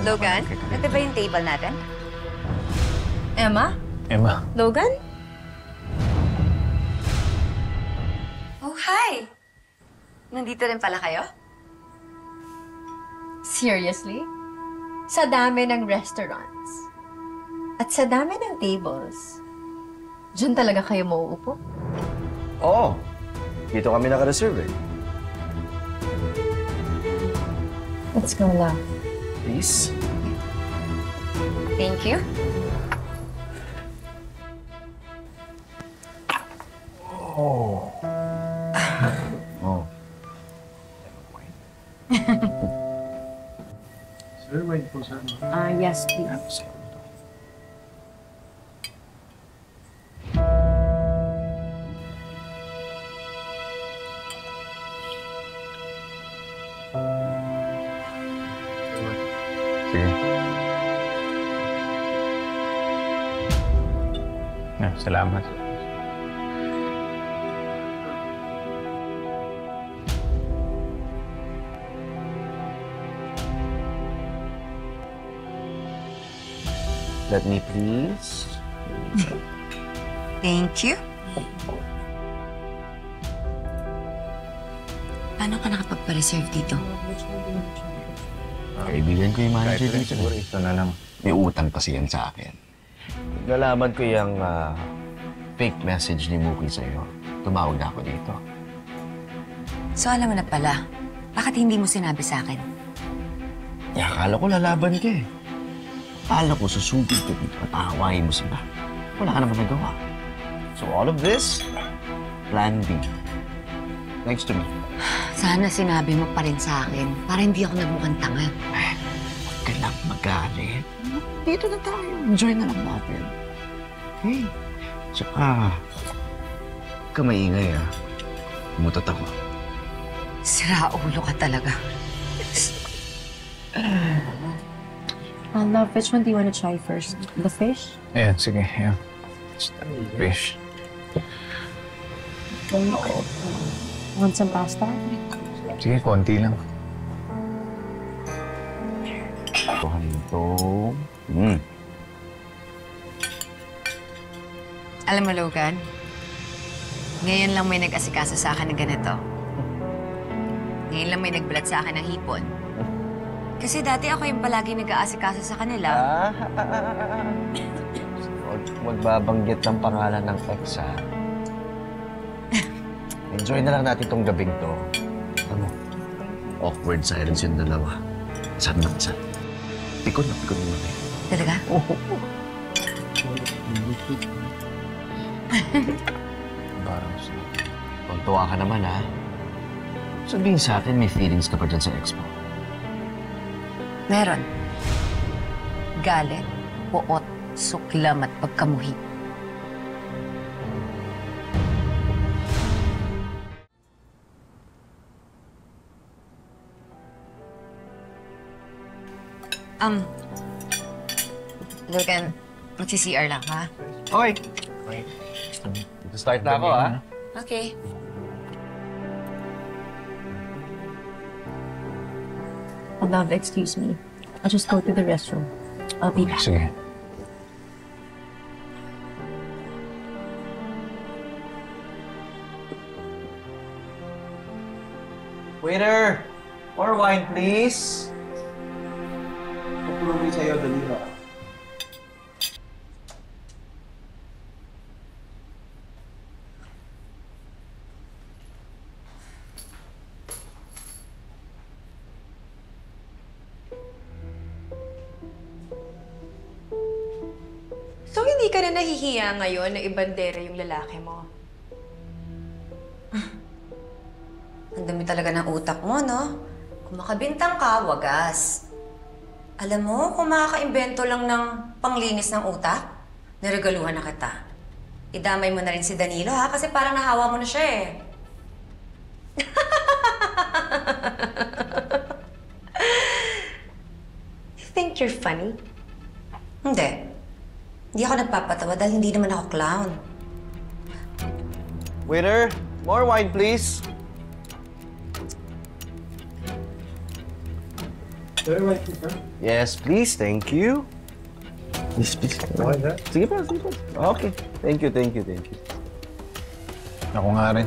Logan, ito ba yung table natin? Emma? Emma. Logan? Oh, hi! Nandito rin pala kayo? Seriously? Sa dami ng restaurants at sa dami ng tables, diyan talaga kayo mauupo? Oo. Dito kami naka-reserve eh. Let's go, love. Please. Thank you. Oh. Oh. Sir, wait po, sir. Yes, please. Sige. Salamat. Let me please. Thank you. Paano ka nakapagpa-reserve dito? Kaibigan ko yung manager Kahit dito. siguro ito na lang. May utang kasi yan sa akin. Nalaman ko yung fake message ni Mookie sa'yo. Tumawag na ako dito. So alam mo na pala, bakit hindi mo sinabi sa akin? Akala ko lalaban ka eh. Akala ko susugod ka dito at aawayin mo sila. Wala ka naman nagawa. So all of this, plan B. Thanks to me. Sana sinabi mo pa rin sa akin para hindi ako nagmukhang tanga. Huwag ka lang magalit. Dito na tayo. Enjoy na lang natin. Okay? Tsaka, huwag ka maingay ah. Umutot ako. Sira ulo ka talaga. Love, which one do you want to try first? The fish? Ayan, sige. Ayan. Fish. Want some pasta? Sige, konti lang. Tuhan ito. Alam mo, Logan, ngayon lang may nag-asikaso sa akin ng ganito. Ngayon lang may nagbalat sa akin ng hipon. Kasi dati ako yung palagi nag-aasikaso sa kanila. Huwag magbabanggit ng pangalan ng ex, ha? Enjoy na lang natin tong gabing to. Ano? Awkward silence yung dalawa. Saan na saan? Pikon na pikon mo na. Talaga? Oo. Parang Tuntua ka naman, ha? Sabihin sa akin, may feelings ka pa dyan sa ex mo. Meron. Galit, puot, suklam at pagkamuhi. Logan, magsi-CR lang, ha? Okay. Start na ako, ha? Okay. Love, excuse me. I'll just go to the restroom. I'll be back. Sige. Waiter! More wine, please. Pagpulong sa'yo, dali na. So, hindi ka na nahihiya ngayon na ibandera yung lalaki mo? Ang dami talaga ng utak mo, no? Kung makabintang ka, wagas. Alam mo, kung makaka-imbento lang ng panglinis ng utak, niregaluhan na kita. Idamay mo na rin si Danilo, ha? Kasi parang nahawa mo na siya, eh. You think you're funny? Hindi. Hindi ako nagpapatawa dahil hindi naman ako clown. Waiter, more wine, please. Yes, please. Thank you. Yes, please. Sige pa, sige pa. Okay. Thank you, thank you, thank you. Ako nga rin.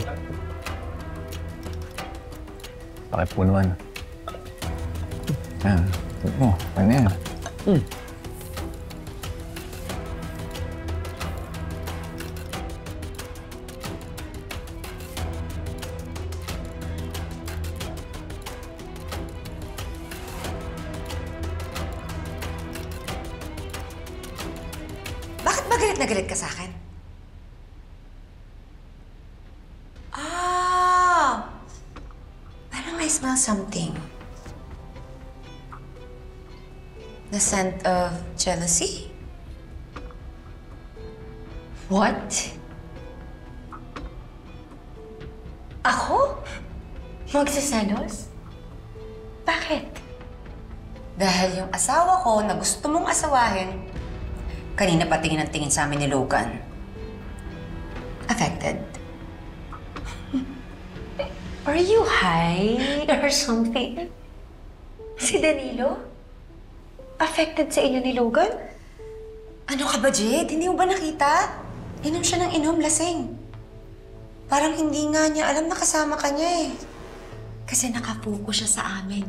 Pakipunuan. Yan. Tignan mo. Ano yan? Bakit ba galit na galit ka sa akin? Parang I smell something. The scent of jealousy? What? Ako? Magsiselos? Bakit? Dahil yung asawa ko na gusto mong asawahin, kanina pa tingin ang tingin sa amin ni Logan. Affected. Are you high or something? Si Danilo? Affected sa inyo ni Logan? Ano ka ba, Jade? Hindi mo ba nakita? Inom siya ng inom, lasing. Parang hindi nga niya alam na kasama ka niya eh. Kasi nakapokus siya sa amin.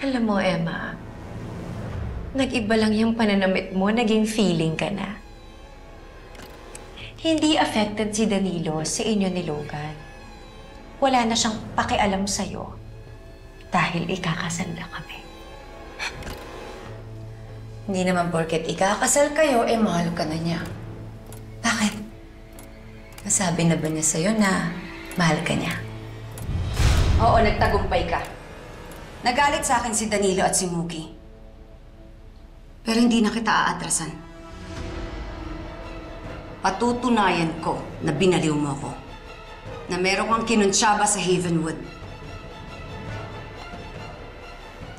Alam mo, Emma, nag-iba lang yung pananamit mo, naging feeling ka na. Hindi affected si Danilo sa inyo ni Logan. Wala na siyang pakialam sa'yo dahil ikakasal na kami. Hindi naman porket ikakasal kayo, eh mahal ka na niya. Bakit? Nasabi na ba niya sa'yo na mahal ka niya? Oo, nagtagumpay ka. Nagalit sa akin si Danilo at si Muki. Pero hindi na kita aatrasan. Patutunayan ko na binaliw mo ko. Na meron kang kinuntsaba sa Havenwood.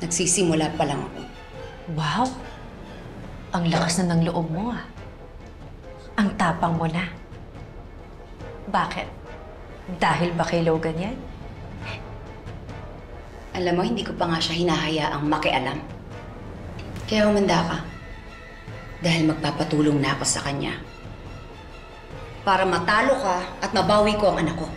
Nagsisimula pa lang ako. Wow! Ang lakas na ng loob mo, ah. Ang tapang mo na. Bakit? Dahil ba kay Logan yan? Alam mo, hindi ko pa nga siya hinahayaang makialam. Kaya humanda ka. Dahil magpapatulong na ako sa kanya. Para matalo ka at mabawi ko ang anak ko.